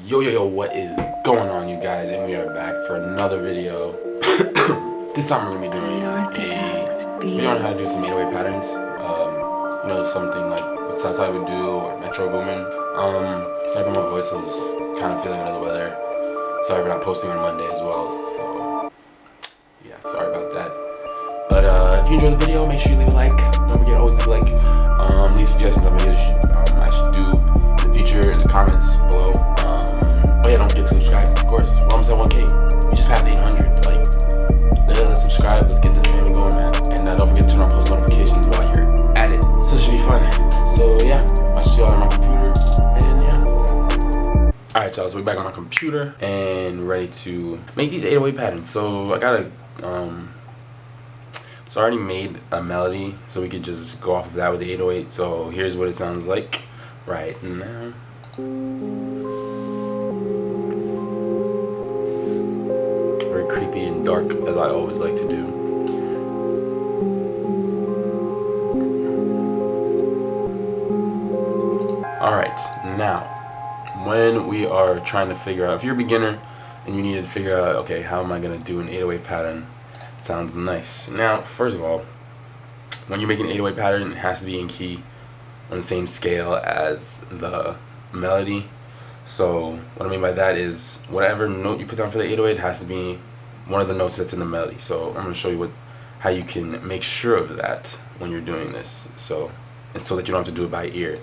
Yo, what is going on, you guys? And we are back for another video. This time we're gonna be doing a video on how to do some 808 patterns. You know, something like what Southside would do, or Metro Boomin. Sorry for my voice, I was kind of feeling under the weather. Sorry for not posting on Monday as well, so yeah, sorry about that. But if you enjoyed the video, make sure you leave a like. Don't forget to always leave a like. Leave suggestions on videos I should do in the future in the comments below. Oh yeah, don't forget to subscribe, of course. We're almost at 1K. We just passed 800. Like, let's subscribe. Let's get this family going, man. And don't forget to turn on post notifications while you're at it. So it should be fun. So yeah, I'll see y'all on my computer. And yeah. Alright, y'all. So we're back on my computer and ready to make these 808 patterns. So I gotta so I already made a melody, so we could just go off of that with the 808. So here's what it sounds like right now. Very creepy and dark, as I always like to do. Alright, now, when we are trying to figure out, if you're a beginner and you need to figure out, okay, how am I going to do an 808 pattern? Sounds nice. Now, first of all, when you're making an 808 pattern, it has to be in key on the same scale as the melody. So what I mean by that is whatever note you put down for the 808 has to be one of the notes that's in the melody. So I'm going to show you how you can make sure of that when you're doing this. So that you don't have to do it by ear.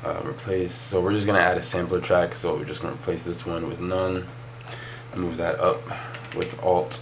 Replace. So we're just going to add a sampler track. So we're just going to replace this one with none. Move that up with Alt.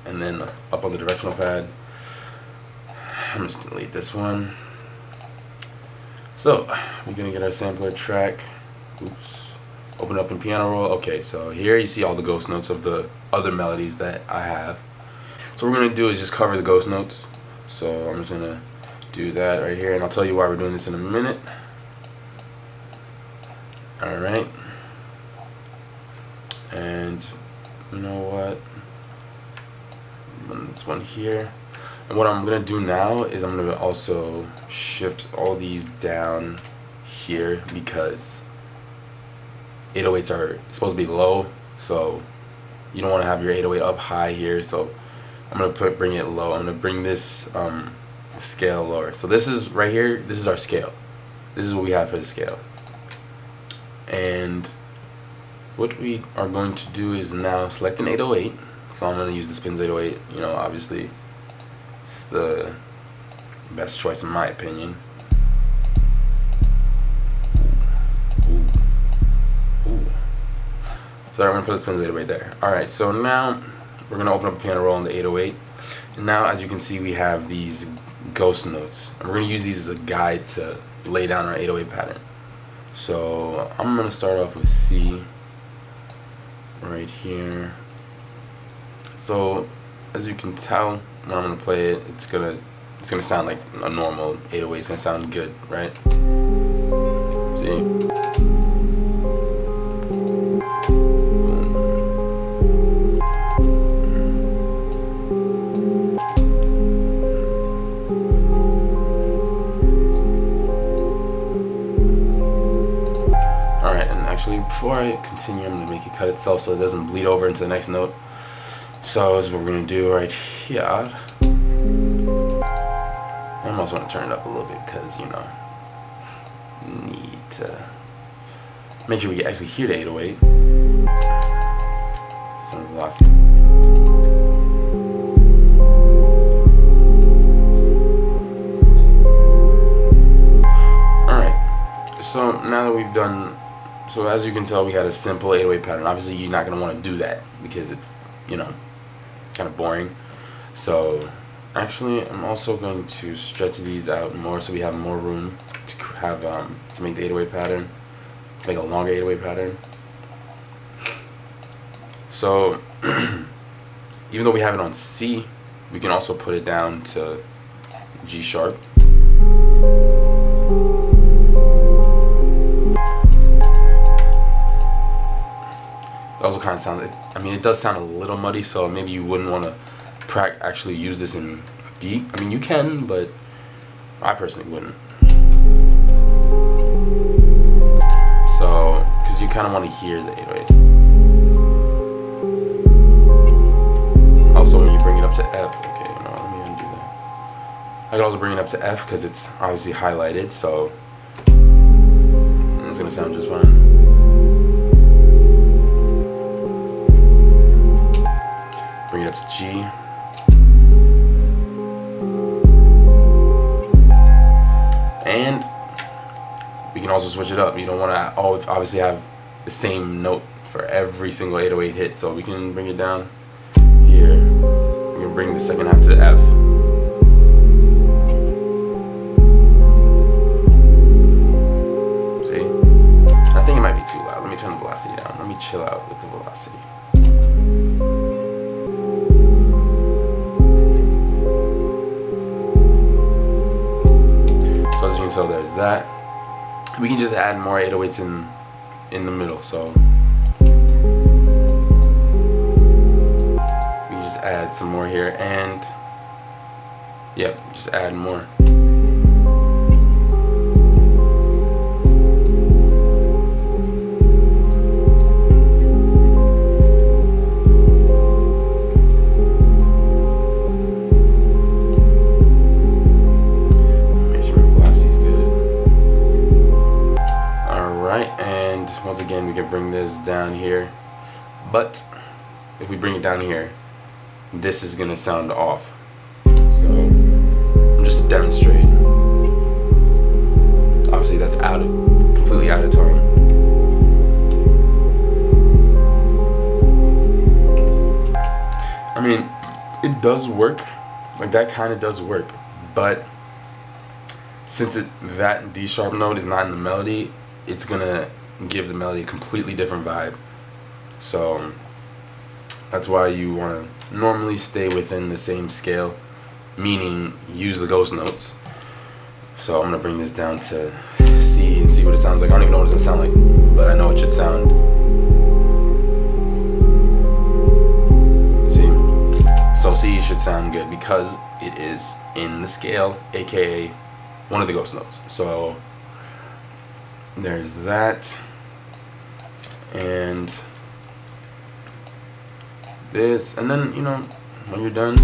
And then up on the directional pad, I'm just gonna delete this one. So we're gonna get our sampler track. Oops. Open up in piano roll. Okay, so here you see all the ghost notes of the other melodies that I have. So what we're gonna do is just cover the ghost notes. So I'm just gonna do that right here, and I'll tell you why we're doing this in a minute. All right. And you know what? This one here, and what I'm gonna do now is I'm gonna also shift all these down here because 808s are supposed to be low, so you don't want to have your 808 up high here. So I'm gonna bring it low. I'm gonna bring this scale lower. So this is right here, this is our scale. This is what we have for the scale, and what we are going to do is now select an 808. So I'm going to use the Spins 808, you know, obviously it's the best choice in my opinion. Ooh. So I'm going to put the Spins 808 there. Alright, so now we're going to open up a piano roll on the 808. And now, as you can see, we have these ghost notes. And we're going to use these as a guide to lay down our 808 pattern. So I'm going to start off with C right here. So as you can tell, when I'm gonna play it, it's gonna sound like a normal 808. It's gonna sound good, right? See? All right, and actually, before I continue, I'm gonna make it cut itself so it doesn't bleed over into the next note. So this is what we're going to do right here. I almost want to turn it up a little bit because, you know, need to make sure we can actually hear the 808. So we lost it. Alright, so now that we've done, so as you can tell, we had a simple 808 pattern. Obviously you're not going to want to do that because it's, you know, kind of boring. So actually I'm also going to stretch these out more so we have more room to have to make the 808 pattern, to make a longer 808 pattern. So even though we have it on C, we can also put it down to G sharp. It also kind of sounds, I mean, it does sound a little muddy, so maybe you wouldn't want to actually use this in beat. I mean, you can, but I personally wouldn't. So, because you kind of want to hear the 808. Also, when you bring it up to F, okay, you know, let me undo that. I could also bring it up to F because it's obviously highlighted, so it's gonna sound just fine. Bring it up to G. And we can also switch it up. You don't want to always obviously have the same note for every single 808 hit, so we can bring it down here. We can bring the second half to F. See? I think it might be too loud. Let me turn the velocity down. Let me chill out with the velocity. So as you can tell, there's that. We can just add more 808s in the middle, so we can just add some more here, and yep, just add more. Once again, we can bring this down here, but if we bring it down here, this is gonna sound off. So I'm just demonstrating. Obviously, that's completely out of tone. I mean, it does work. Like, that kind of does work, but since that D sharp note is not in the melody, it's gonna give the melody a completely different vibe. So that's why you want to normally stay within the same scale, meaning use the ghost notes. So I'm gonna bring this down to C and see what it sounds like. I don't even know what it's gonna sound like, but I know it should sound. See? So C should sound good because it is in the scale, aka one of the ghost notes. So there's that, and this, and then, you know, when you're done,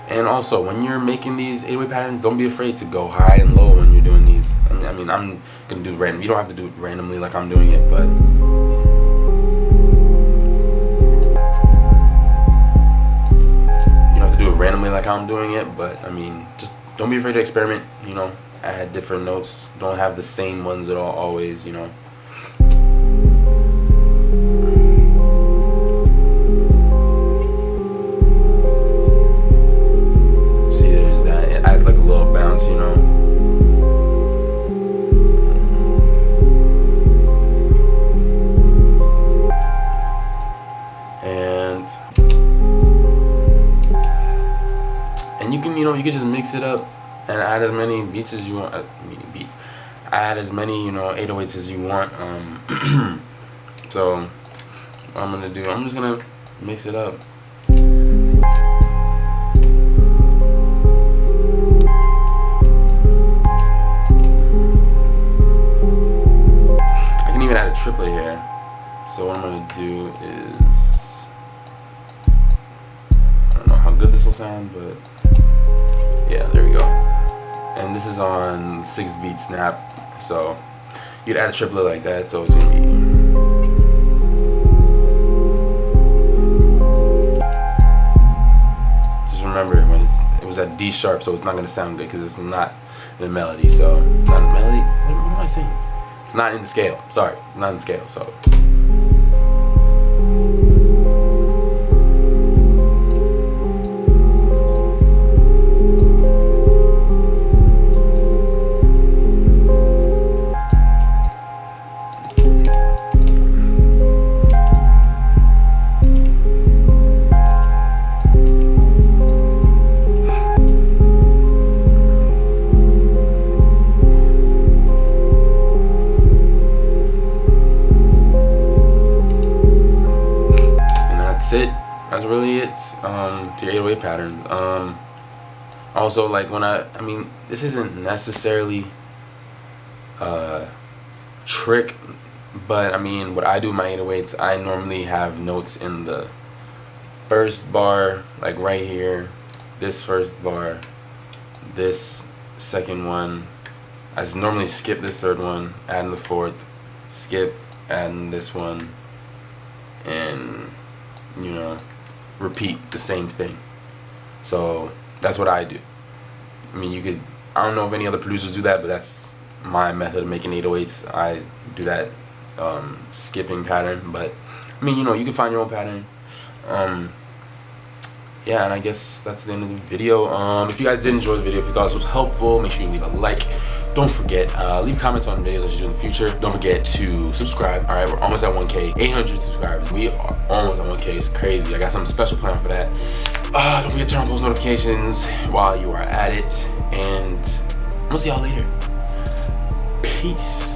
and also when you're making these 808 patterns, don't be afraid to go high and low when you're doing these. I mean, I'm gonna do random. You don't have to do it randomly like I'm doing it, but you don't have to do it randomly like I'm doing it. But I mean, just don't be afraid to experiment, you know, add different notes. Don't have the same ones at all, always, you know. See, there's that. It adds like a little bounce, you know. And you can, you know, you can just mix it up and add as many beats as you want. Add as many, you know, 808s as you want. So what I'm gonna do, I'm just gonna mix it up. I can even add a triplet here. So what I'm gonna do is, I don't know how good this will sound, but yeah, there we go. And this is on 6-beat snap, so you'd add a triplet like that, so it's gonna be. Just remember when it was at D sharp, so it's not gonna sound good because it's not in the melody. So not in the melody. What am I saying? It's not in the scale. Sorry, not in the scale. So. That's really it to your 808 patterns. Also, like when I mean, this isn't necessarily trick, but I mean, what I do in my 808s, I normally have notes in the first bar, like right here, this first bar, this second one. I just normally skip this third one, add in the fourth, skip, add in this one, and you know, repeat the same thing. So that's what I do. I mean, you could, I don't know if any other producers do that, but that's my method of making 808s. I do that skipping pattern, but I mean, you know, you can find your own pattern. Yeah, and I guess that's the end of the video. If you guys did enjoy the video, if you thought this was helpful, make sure you leave a like. Don't forget, leave comments on videos that you do in the future. Don't forget to subscribe. All right, we're almost at 1K, 800 subscribers. We are almost at 1K. It's crazy. I got something special planned for that. Don't forget to turn on post notifications while you are at it. And I'm gonna see y'all later. Peace.